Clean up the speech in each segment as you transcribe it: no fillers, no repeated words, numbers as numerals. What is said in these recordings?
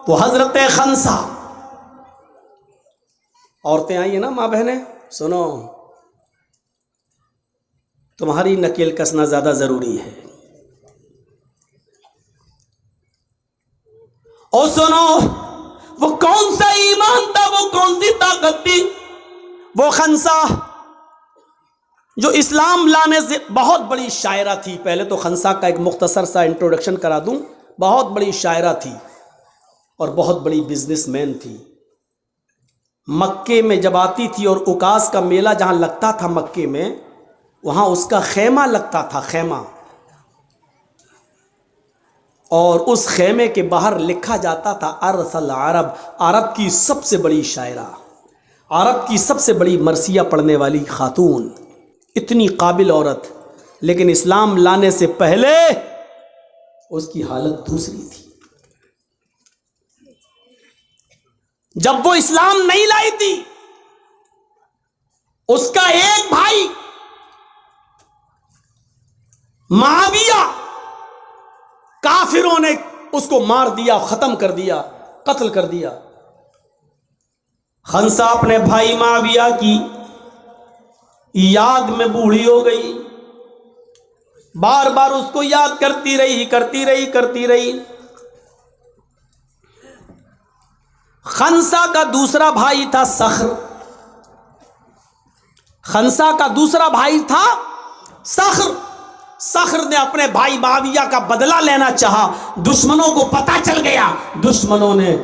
تو حضرت خنسا، عورتیں آئی ہیں نا ماں بہنیں، سنو، تمہاری نکیل کسنا زیادہ ضروری ہے. اور سنو، وہ کون سا ایمان تھا، وہ کون سی طاقت تھی، وہ خنسا جو اسلام لانے سے بہت بڑی شاعرہ تھی. پہلے تو خنسا کا ایک مختصر سا انٹروڈکشن کرا دوں. بہت بڑی شاعرہ تھی اور بہت بڑی بزنس مین تھی. مکے میں جب آتی تھی اور اکاس کا میلہ جہاں لگتا تھا مکے میں، وہاں اس کا خیمہ لگتا تھا، خیمہ، اور اس خیمے کے باہر لکھا جاتا تھا ارسل عرب، عرب کی سب سے بڑی شاعرہ، عرب کی سب سے بڑی مرثیہ پڑھنے والی خاتون، اتنی قابل عورت. لیکن اسلام لانے سے پہلے اس کی حالت دوسری تھی. جب وہ اسلام نہیں لائی تھی، اس کا ایک بھائی معاویہ، کافروں نے اس کو مار دیا، ختم کر دیا، قتل کر دیا. خنسا اپنے بھائی معاویہ کی یاد میں بوڑھی ہو گئی، بار بار اس کو یاد کرتی رہی. خنسا کا دوسرا بھائی تھا صخر، خنسا کا دوسرا بھائی تھا صخر. صخر نے اپنے بھائی معاویہ کا بدلہ لینا چاہا، دشمنوں کو پتہ چل گیا، دشمنوں نے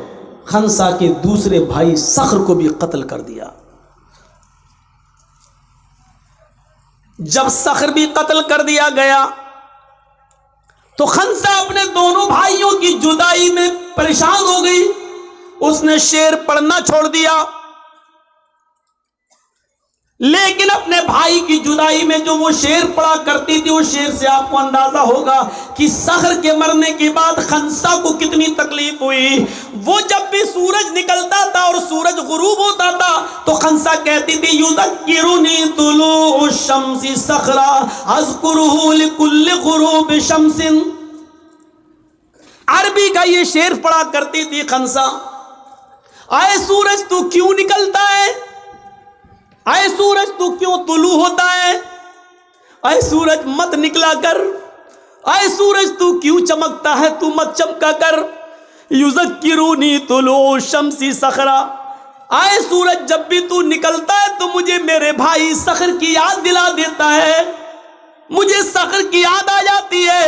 خنسا کے دوسرے بھائی صخر کو بھی قتل کر دیا. جب صخر بھی قتل کر دیا گیا تو خنسا اپنے دونوں بھائیوں کی جدائی میں پریشان ہو گئی. اس نے شعر پڑھنا چھوڑ دیا، لیکن اپنے بھائی کی جدائی میں جو وہ شعر پڑھا کرتی تھی، اس شعر سے آپ کو اندازہ ہوگا کہ صخر کے مرنے کے بعد خنسا کو کتنی تکلیف ہوئی. وہ جب بھی سورج نکلتا تھا اور سورج غروب ہوتا تھا تو خنسا کہتی تھی یذکرنی طلوع الشمس صخرا اذکرہ لکل غروب شمس. عربی کا یہ شعر پڑھا کرتی تھی خنسا. اے سورج تو کیوں نکلتا ہے، اے سورج تو کیوں طلوع ہوتا ہے، اے سورج مت نکلا کر، اے سورج تو کیوں چمکتا ہے، تو مت چمکا کر. یذکرونی طلوع الشمس صخرا، اے سورج جب بھی تو نکلتا ہے تو مجھے میرے بھائی صخر کی یاد دلا دیتا ہے، مجھے صخر کی یاد آ جاتی ہے.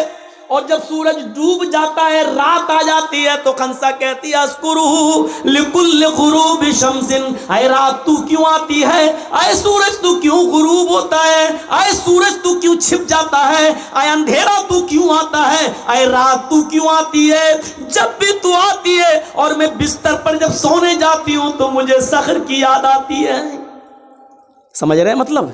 اور جب سورج ڈوب جاتا ہے، رات آ جاتی ہے، تو خنسا کہتی ہے اذکرہ لکل غروب شمس، اے رات تو کیوں آتی ہے، اے سورج تو کیوں غروب ہوتا ہے، اے سورج تو کیوں چھپ جاتا ہے، اے اندھیرا تو کیوں آتا ہے، اے رات تو کیوں آتی ہے. جب بھی تو آتی ہے اور میں بستر پر جب سونے جاتی ہوں تو مجھے صخر کی یاد آتی ہے. سمجھ رہے ہیں مطلب؟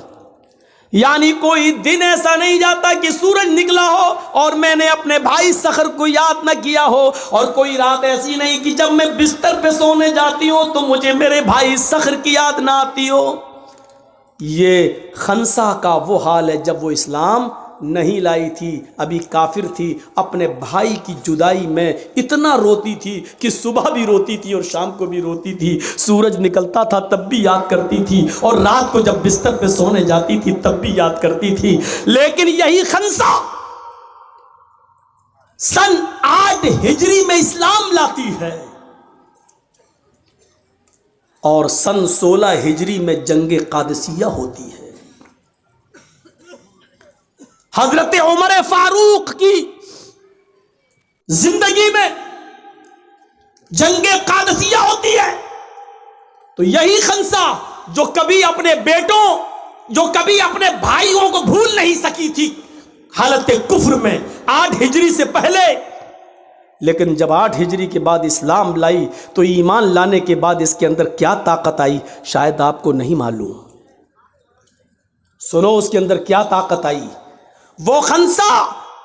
یعنی کوئی دن ایسا نہیں جاتا کہ سورج نکلا ہو اور میں نے اپنے بھائی صخر کو یاد نہ کیا ہو، اور کوئی رات ایسی نہیں کہ جب میں بستر پہ سونے جاتی ہوں تو مجھے میرے بھائی صخر کی یاد نہ آتی ہو. یہ خنسا کا وہ حال ہے جب وہ اسلام نہیں لائی تھی، ابھی کافر تھی. اپنے بھائی کی جدائی میں اتنا روتی تھی کہ صبح بھی روتی تھی اور شام کو بھی روتی تھی. سورج نکلتا تھا تب بھی یاد کرتی تھی، اور رات کو جب بستر پہ سونے جاتی تھی تب بھی یاد کرتی تھی. لیکن یہی خنسا سن 8 ہجری میں اسلام لاتی ہے اور سن 16 ہجری میں جنگ قادسیہ ہوتی ہے. حضرت عمر فاروق کی زندگی میں جنگ قادسیہ ہوتی ہے. تو یہی خنسا جو کبھی اپنے بیٹوں، جو کبھی اپنے بھائیوں کو بھول نہیں سکی تھی حالت کفر میں 8 ہجری سے پہلے، لیکن جب 8 ہجری کے بعد اسلام لائی تو ایمان لانے کے بعد اس کے اندر کیا طاقت آئی شاید آپ کو نہیں معلوم. سنو اس کے اندر کیا طاقت آئی. وہ خنسا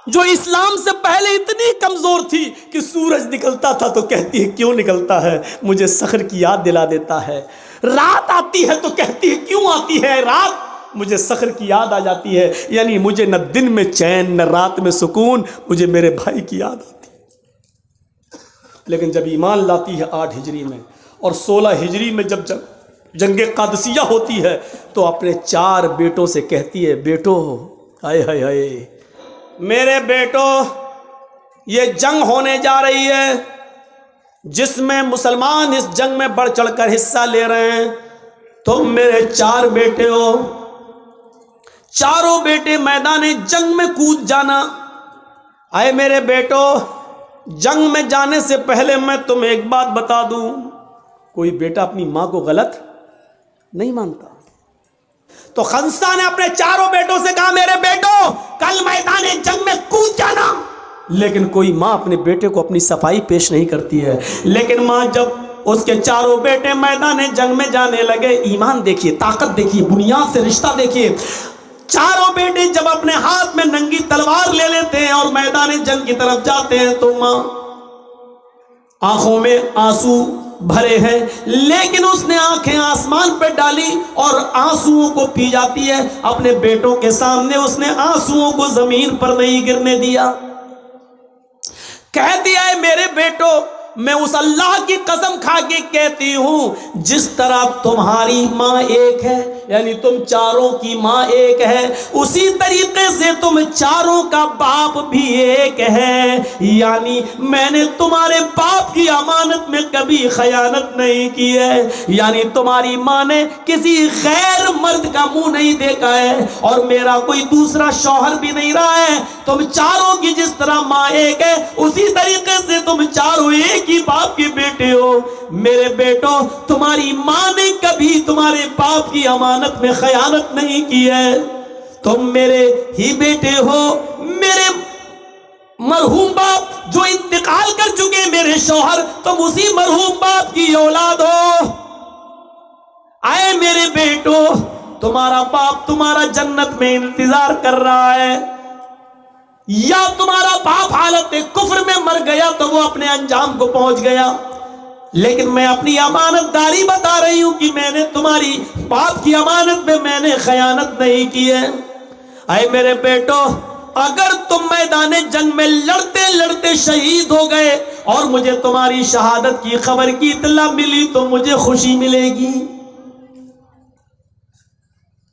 جو اسلام سے پہلے اتنی کمزور تھی کہ سورج نکلتا تھا تو کہتی ہے کیوں نکلتا ہے، مجھے صخر کی یاد دلا دیتا ہے. رات آتی ہے تو کہتی ہے کیوں آتی ہے رات، مجھے صخر کی یاد آ جاتی ہے. یعنی مجھے نہ دن میں چین نہ رات میں سکون، مجھے میرے بھائی کی یاد آتی ہے. لیکن جب ایمان لاتی ہے 8 ہجری میں اور 16 ہجری میں جب جنگ قادسیہ ہوتی ہے تو اپنے 4 بیٹوں سے کہتی ہے بیٹو ہائے ہائے ہائے میرے بیٹو یہ جنگ ہونے جا رہی ہے جس میں مسلمان اس جنگ میں بڑھ چڑھ کر حصہ لے رہے ہیں. تم میرے 4 بیٹے ہو, چاروں بیٹے میدان جنگ میں کود جانا. اے میرے بیٹو جنگ میں جانے سے پہلے میں تمہیں ایک بات بتا دوں, کوئی بیٹا اپنی ماں کو غلط نہیں مانتا. تو خنسا نے اپنے 4 بیٹوں سے کہا میرے بیٹو کل میدان جنگ میں کود جانا. لیکن کوئی ماں اپنے بیٹے کو اپنی صفائی پیش نہیں کرتی ہے. لیکن ماں جب اس کے 4 بیٹے میدان جنگ میں جانے لگے, ایمان دیکھیے, طاقت دیکھیے, بنیاد سے رشتہ دیکھیے. 4 بیٹے جب اپنے ہاتھ میں ننگی تلوار لے لیتے ہیں اور میدان جنگ کی طرف جاتے ہیں تو ماں آنکھوں میں آنسو بھرے ہیں, لیکن اس نے آنکھیں آسمان پہ ڈالی اور آنسوؤں کو پی جاتی ہے. اپنے بیٹوں کے سامنے اس نے آنسوؤں کو زمین پر نہیں گرنے دیا. کہہ دیا ہے میرے بیٹو میں اس اللہ کی قسم کھا کے کہتی ہوں جس طرح تمہاری ماں ایک ہے, یعنی تم 4 کی ماں ایک ہے, اسی طریقے سے تم 4 کا باپ بھی ایک ہے. یعنی میں نے تمہارے باپ کی امانت میں کبھی خیانت نہیں کی ہے. یعنی تمہاری ماں نے کسی غیر مرد کا منہ نہیں دیکھا ہے اور میرا کوئی دوسرا شوہر بھی نہیں رہا ہے. تم 4 کی جس طرح ماں ایک ہے اسی طریقے سے تم 4 ایک ہی باپ کے بیٹے ہو. میرے بیٹو تمہاری ماں نے کبھی تمہارے باپ کی امانت میں خیانت نہیں کی ہے. تم میرے ہی بیٹے ہو. میرے مرحوم باپ جو انتقال کر چکے میرے شوہر, تم اسی مرحوم باپ کی اولاد ہو. آئے میرے بیٹو تمہارا باپ تمہارا جنت میں انتظار کر رہا ہے, یا تمہارا باپ حالت کفر میں مر گیا تو وہ اپنے انجام کو پہنچ گیا. لیکن میں اپنی امانت داری بتا رہی ہوں کہ میں نے تمہاری باپ کی امانت میں میں نے خیانت نہیں کی ہے. اے میرے بیٹو اگر تم میدان جنگ میں لڑتے لڑتے شہید ہو گئے اور مجھے تمہاری شہادت کی خبر کی اطلاع ملی تو مجھے خوشی ملے گی.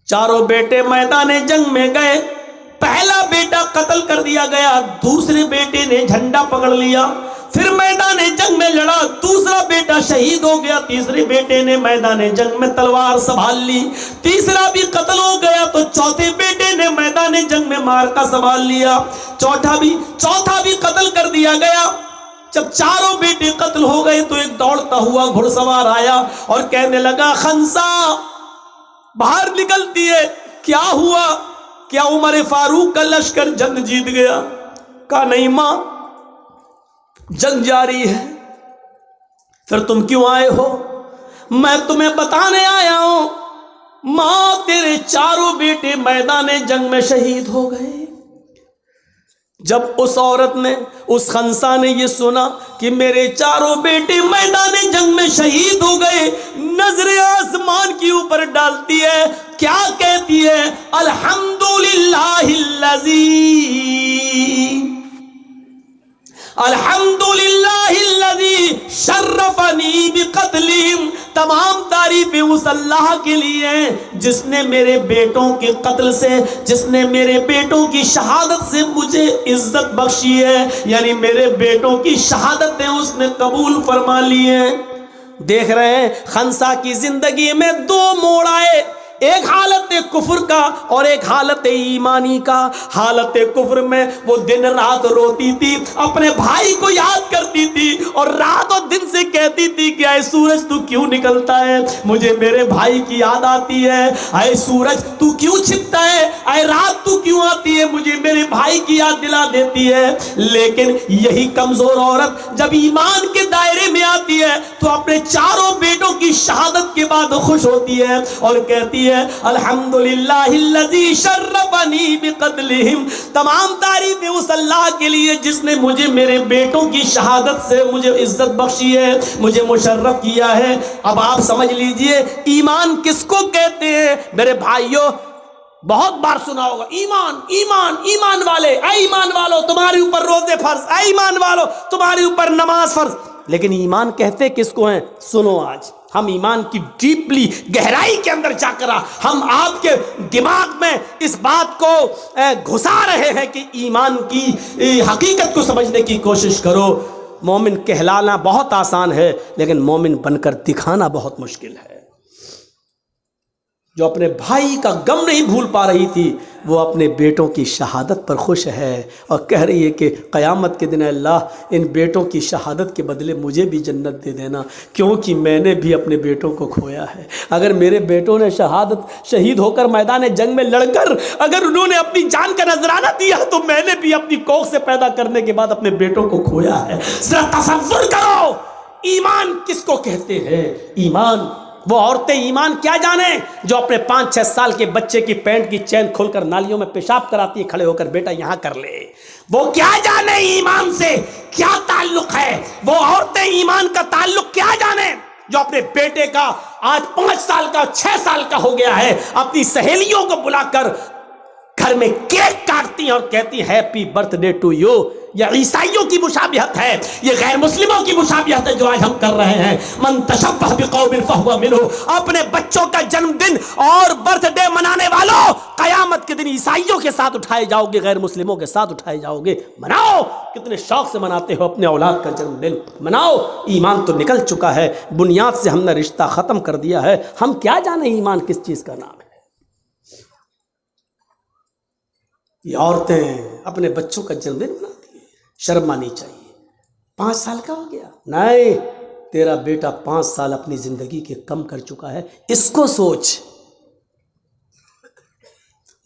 4 بیٹے میدان جنگ میں گئے. پہلا بیٹا قتل کر دیا گیا, دوسرے بیٹے نے جھنڈا پکڑ لیا. پھر میدان جنگ میں لڑا, دوسرا بیٹا شہید ہو گیا. تیسرے بیٹے نے میدان جنگ میں تلوار سنبھال لی, تیسرا بھی قتل ہو گیا. تو چوتھے بیٹے نے میدان جنگ میں مارکا سنبھال لیا, چوتھا بھی قتل کر دیا گیا. جب 4 بیٹے قتل ہو گئے تو ایک دوڑتا ہوا گھڑ سوار آیا اور کہنے لگا خنسا باہر نکلتی ہے, کیا ہوا, کیا عمر فاروق کا لشکر جنگ جیت گیا؟ کہا نہیں ماں جنگ جاری ہے. پھر تم کیوں آئے ہو؟ میں تمہیں بتانے آیا ہوں ماں تیرے 4 بیٹے میدان جنگ میں شہید ہو گئے. جب اس عورت نے, اس خنسا نے یہ سنا کہ میرے 4 بیٹے میدان جنگ میں شہید ہو گئے, نظر آسمان کی اوپر ڈالتی ہے, کیا کہتی ہے؟ الحمدللہ الذی شرفنی بقتلہم. تمام تعریفیں اس اللہ کے لیے ہیں جس نے میرے بیٹوں کے قتل سے, جس نے میرے بیٹوں کی شہادت سے مجھے عزت بخشی ہے. یعنی میرے بیٹوں کی شہادتیں اس نے قبول فرما لی ہیں. دیکھ رہے ہیں خنسا کی زندگی میں 2 موڑ آئے, ایک حالت کفر کا اور ایک حالت ایمانی کا. حالت کفر میں وہ دن رات روتی تھی, اپنے بھائی کو یاد کرتی تھی اور رات اور دن سے کہتی تھی کہ اے سورج تو کیوں نکلتا ہے, مجھے میرے بھائی کی یاد آتی ہے. اے سورج تو کیوں چھپتا ہے, اے رات تو کیوں آتی ہے, مجھے میرے بھائی کی یاد دلا دیتی ہے. لیکن یہی کمزور عورت جب ایمان کے دائرے میں آتی ہے تو اپنے 4 بیٹوں کی شہادت کے بعد خوش ہوتی ہے اور کہتی ہے الحمدللہ الذی شرفنی بقتلہم. تمام تعریفیں اس اللہ کے لیے جس نے مجھے میرے بیٹوں کی شہادت سے مجھے عزت بخشی ہے, مجھے مشرف کیا ہے. اب آپ سمجھ لیجئے ایمان کس کو کہتے ہیں. میرے بھائیوں بہت بار سنا ہوگا ایمان ایمان ایمان والے, اے ایمان والو تمہارے اوپر روزے فرض, اے ایمان والو تمہارے اوپر نماز فرض. لیکن ایمان کہتے کس کو ہیں؟ سنو آج ہم ایمان کی ڈیپلی گہرائی کے اندر جا کر ہم آپ کے دماغ میں اس بات کو گھسا رہے ہیں کہ ایمان کی حقیقت کو سمجھنے کی کوشش کرو. مومن کہلانا بہت آسان ہے لیکن مومن بن کر دکھانا بہت مشکل ہے. جو اپنے بھائی کا غم نہیں بھول پا رہی تھی وہ اپنے بیٹوں کی شہادت پر خوش ہے اور کہہ رہی ہے کہ قیامت کے دن اللہ ان بیٹوں کی شہادت کے بدلے مجھے بھی جنت دے دینا، کیونکہ میں نے بھی اپنے بیٹوں کو کھویا ہے. اگر میرے بیٹوں نے شہید ہو کر میدان جنگ میں لڑ کر اگر انہوں نے اپنی جان کا نذرانہ دیا تو میں نے بھی اپنی کوکھ سے پیدا کرنے کے بعد اپنے بیٹوں کو کھویا ہے. ذرا تصور کرو ایمان کس کو کہتے ہیں. ایمان وہ عورتیں ایمان کیا جانیں جو اپنے 5-6 سال کے بچے کی پینٹ کی چین کھول کر نالیوں میں پیشاب کراتی ہے کھڑے ہو کر، بیٹا یہاں کر لے. وہ کیا جانے ایمان سے کیا تعلق ہے. وہ عورتیں ایمان کا تعلق کیا جانے جو اپنے بیٹے کا آج 5 سال کا 6 سال کا ہو گیا ہے اپنی سہیلیوں کو بلا کر گھر میں کیک کاٹتی ہیں اور کہتی ہیں happy birthday to you. یہ عیسائیوں کی مشابہت ہے، یہ غیر مسلموں کی مشابہت ہے جو آج ہم کر رہے ہیں. من تشبہ بقوم فہو منہ. اپنے بچوں کا جنم دن اور برتھ ڈے منانے والوں قیامت کے دن عیسائیوں کے ساتھ اٹھائے جاؤ گے، غیر مسلموں کے ساتھ اٹھائے جاؤ گے. مناؤ، کتنے شوق سے مناتے ہو اپنے اولاد کا جنم دن، مناؤ. ایمان تو نکل چکا ہے، بنیاد سے ہم نے رشتہ ختم کر دیا ہے. ہم کیا جانیں ایمان کس چیز کا نام ہے. یہ عورتیں اپنے بچوں کا جنم دن مناتی ہیں، شرم آنی چاہیے. 5 سال کا ہو گیا، نہیں تیرا بیٹا 5 سال اپنی زندگی کے کم کر چکا ہے، اس کو سوچ.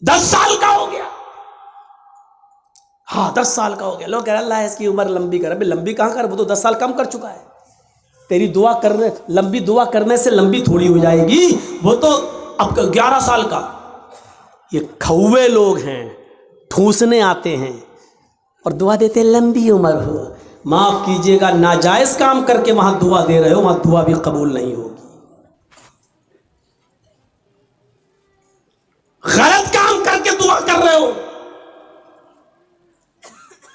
10 سال کا ہو گیا، ہاں 10 سال کا ہو گیا. لوگ کہہ رہے اللہ اس کی عمر لمبی کر. ابھی لمبی کہاں کر، وہ تو 10 سال کم کر چکا ہے. تیری لمبی دعا کرنے سے لمبی تھوڑی ہو جائے گی. وہ تو اب 11 سال کا. یہ کھوے لوگ ہیں، ٹھوسنے آتے ہیں اور دعا دیتے لمبی عمر ہو. معاف کیجئے گا، ناجائز کام کر کے وہاں دعا دے رہے ہو، وہاں دعا بھی قبول نہیں ہوگی. غلط کام کر کے دعا کر رہے ہو.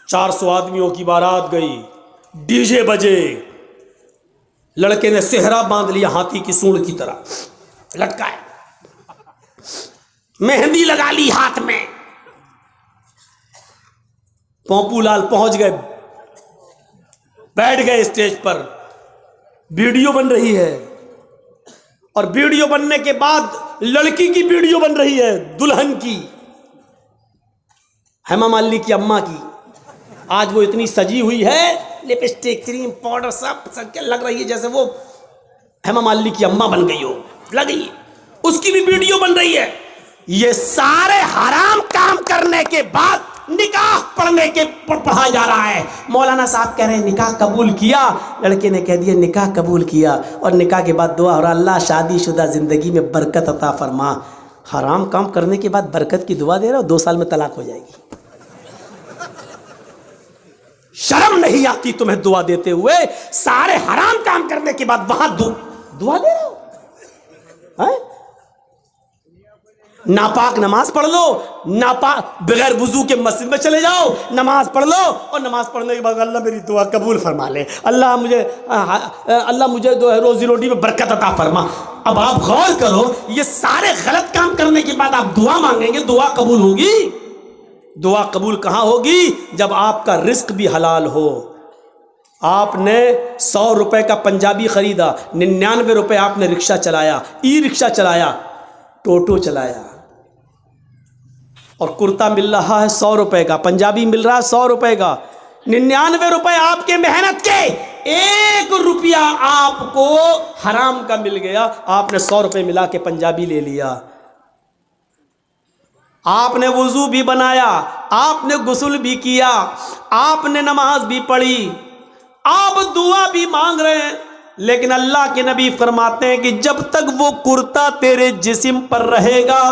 400 آدمیوں کی بارات گئی، ڈی جے بجے، لڑکے نے صحرا باندھ لیا ہاتھی کی سونڈ کی طرح لٹکائے، مہندی لگا لی ہاتھ میں. پوپو لال پہنچ گئے، بیٹھ گئے اسٹیج پر. ویڈیو بن رہی ہے اور ویڈیو بننے کے بعد لڑکی کی ویڈیو بن رہی ہے، دلہن کی، ہیما مالنی کی اماں کی. آج وہ اتنی سجی ہوئی ہے، لپسٹک کریم پاؤڈر سب لگ رہی ہے جیسے وہ ہیما مالنی کی اماں بن گئی ہو، لگی. اس کی بھی ویڈیو بن رہی ہے. یہ سارے حرام کام کرنے کے بعد نکاح پڑھا جا رہا ہے. مولانا صاحب کہہ رہے ہیں نکاح قبول کیا. لڑکے نے کہہ دیا نکاح قبول کیا اور نکاح کے بعد دعا ہو رہا اللہ شادی شدہ زندگی میں برکت عطا فرما. حرام کام کرنے کے بعد برکت کی دعا دے رہا ہو، 2 سال میں طلاق ہو جائے گی. شرم نہیں آتی تمہیں دعا دیتے ہوئے؟ سارے حرام کام کرنے کے بعد وہاں دعا دے رہے ہو. ناپاک نماز پڑھ لو، بغیر وضو کے مسجد میں چلے جاؤ، نماز پڑھ لو اور نماز پڑھنے کے بعد اللہ میری دعا قبول فرما لے، اللہ مجھے روزی روٹی میں برکت عطا فرما. اب آپ غور کرو، یہ سارے غلط کام کرنے کے بعد آپ دعا مانگیں گے، دعا قبول ہوگی؟ دعا قبول کہاں ہوگی؟ جب آپ کا رزق بھی حلال ہو. آپ نے 100 روپے کا پنجابی خریدا، 99 روپے آپ نے رکشہ چلایا، ای رکشہ چلایا، ٹوٹو چلایا، اور کرتا مل رہا ہے 100 روپے کا، پنجابی مل رہا ہے 100 روپے کا. 99 روپے آپ کے محنت کے، 1 روپیہ آپ کو حرام کا مل گیا. آپ نے 100 روپے ملا کے پنجابی لے لیا. آپ نے وضو بھی بنایا، آپ نے غسل بھی کیا، آپ نے نماز بھی پڑھی، آپ دعا بھی مانگ رہے ہیں. لیکن اللہ کے نبی فرماتے ہیں کہ جب تک وہ کرتا تیرے جسم پر رہے گا،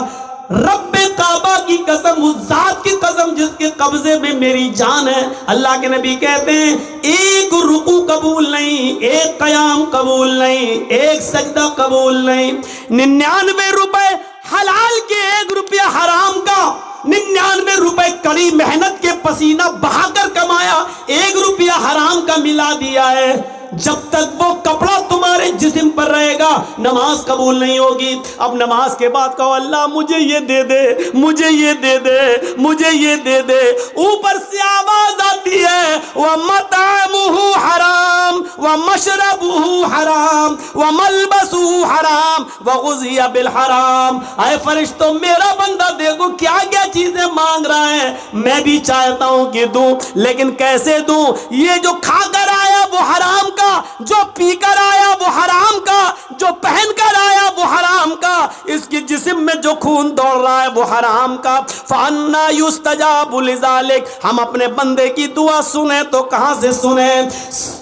رب کعبہ کی قسم، اس ذات کی قسم جس کے قبضے میں میری جان ہے، اللہ کے نبی کہتے ہیں 1 رکوع قبول نہیں، 1 قیام قبول نہیں، 1 سجدہ قبول نہیں. 99 روپے حلال کے، 1 روپیہ حرام کا. 99 روپے کڑی محنت کے پسینہ بہا کر کمایا، 1 روپیہ حرام کا ملا دیا ہے. جب تک وہ کپڑا تمہارے جسم پر رہے گا نماز قبول نہیں ہوگی. اب نماز کے بعد کہو اللہ مجھے یہ دے دے, مجھے یہ دے دے, مجھے یہ دے دے. اوپر سے آواز آتی ہے وَمَطْعَمُهُ حرام وَمَشْرَبُهُ حرام وَمَلْبَسُهُ حرام وَغُذِّيَ بِالْحرام. اے فرشتوں میرا بندہ دیکھو کیا کیا چیزیں مانگ رہا ہے, میں بھی چاہتا ہوں کہ دوں, لیکن کیسے دوں؟ یہ جو کھا کر آیا وہ حرام کا, جو پی کر آیا وہ حرام کا, جو پہن کر آیا وہ حرام کا, اس کی جسم میں جو خون دوڑ رہا ہے وہ حرام کا. فَأَنَّا يُسْتَجَابُ لِذَلِكَ. ہم اپنے بندے کی دعا سنیں تو کہاں سے سنیں؟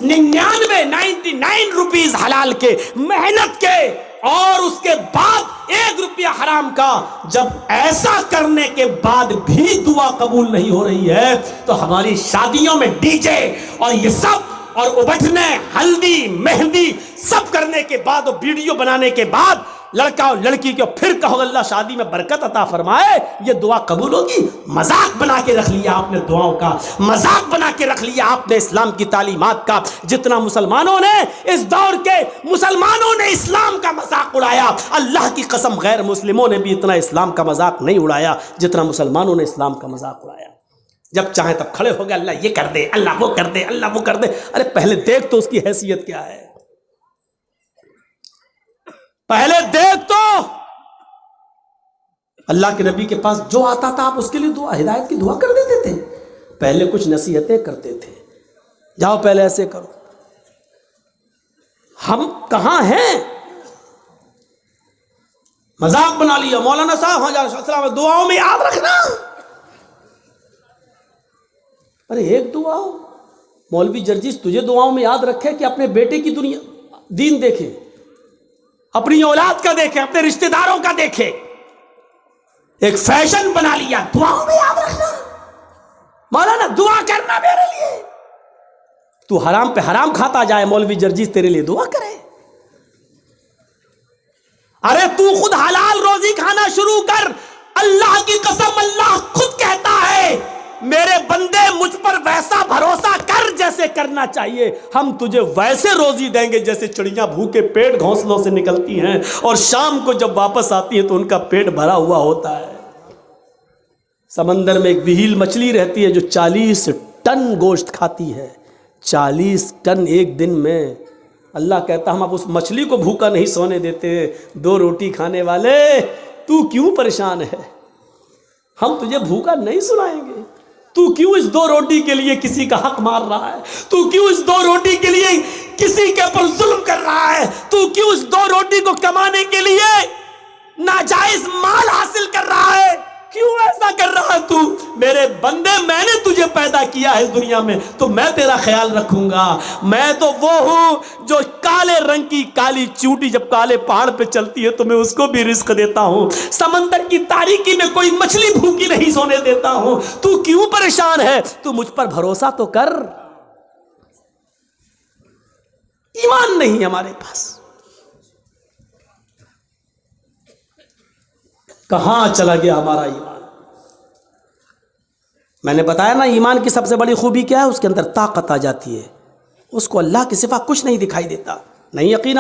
99 روپیز حلال کے, محنت کے, اور اس کے بعد 1 روپیہ حرام کا. جب ایسا کرنے کے بعد بھی دعا قبول نہیں ہو رہی ہے تو ہماری شادیوں میں ڈی جے اور یہ سب اور ابٹھنے, ہلدی, مہندی سب کرنے کے بعد اور ویڈیو بنانے کے بعد لڑکا اور لڑکی کو پھر کہو اللہ شادی میں برکت عطا فرمائے, یہ دعا قبول ہوگی؟ مذاق بنا کے رکھ لیا آپ نے دعاؤں کا, مذاق بنا کے رکھ لیا آپ نے اسلام کی تعلیمات کا. جتنا مسلمانوں نے اس دور کے مسلمانوں نے اسلام کا مذاق اڑایا, اللہ کی قسم غیر مسلموں نے بھی اتنا اسلام کا مذاق نہیں اڑایا جتنا مسلمانوں نے اسلام کا مذاق اڑایا. جب چاہیں تب کھڑے ہو گئے اللہ یہ کر دے, اللہ وہ کر دے, اللہ وہ کر دے. ارے پہلے دیکھ تو اس کی حیثیت کیا ہے, پہلے دیکھ تو. اللہ کے نبی کے پاس جو آتا تھا آپ اس کے لیے دعا, ہدایت کی دعا کر دیتے تھے. پہلے کچھ نصیحتیں کرتے تھے, جاؤ پہلے ایسے کرو. ہم کہاں ہیں؟ مذاق بنا لیا. مولانا صاحب دعاؤں میں یاد رکھنا. ارے ایک دعا مولوی جرجیس تجھے دعاؤں میں یاد رکھے کہ اپنے بیٹے کی دنیا دین دیکھے, اپنی اولاد کا دیکھے, اپنے رشتہ داروں کا دیکھے. ایک فیشن بنا لیا دعاؤں میں یاد رکھنا. مولانا دعا کرنا میرے لیے. تو حرام پہ حرام کھاتا جائے, مولوی جرجیس تیرے لیے دعا کرے. ارے تو خود حلال روزی کھانا شروع کر. اللہ کی قسم اللہ خود کہتا ہے میرے بندے مجھ پر ویسا بھروسہ کر جیسے کرنا چاہیے, ہم تجھے ویسے روزی دیں گے جیسے چڑیاں بھوکے پیٹ گھونسلوں سے نکلتی ہیں اور شام کو جب واپس آتی ہیں تو ان کا پیٹ بھرا ہوا ہوتا ہے. سمندر میں ایک وہیل مچھلی رہتی ہے جو 40 ٹن گوشت کھاتی ہے, 40 ٹن ایک دن میں. اللہ کہتا ہم اب اس مچھلی کو بھوکا نہیں سونے دیتے. 2 روٹی کھانے والے تو کیوں پریشان ہے؟ ہم تجھے بھوکا نہیں سنائیں گے. تو کیوں اس 2 روٹی کے لیے کسی کا حق مار رہا ہے؟ تو کیوں اس 2 روٹی کے لیے کسی کے اوپر ظلم کر رہا ہے؟ تو کیوں اس 2 روٹی کو کمانے کے لیے ناجائز مال حاصل کر رہا ہے؟ کیوں ایسا کر رہا ہے تو؟ میرے بندے میں نے تجھے پیدا کیا ہے اس دنیا میں تو میں تیرا خیال رکھوں گا. میں تو وہ ہوں جو کالے رنگ کی کالی چونٹی جب کالے پہاڑ پہ چلتی ہے تو میں اس کو بھی رزق دیتا ہوں. سمندر کی تاریکی میں کوئی مچھلی بھوکی نہیں سونے دیتا ہوں. تو کیوں پریشان ہے؟ تو مجھ پر بھروسہ تو کر. ایمان نہیں ہمارے پاس. کہاں چلا گیا ہمارا ایمان؟ میں نے بتایا نا ایمان کی سب سے بڑی خوبی کیا ہے, اس کے اندر طاقت آ جاتی ہے. اس کو اللہ کے سوا کچھ نہیں دکھائی دیتا. نہیں یقین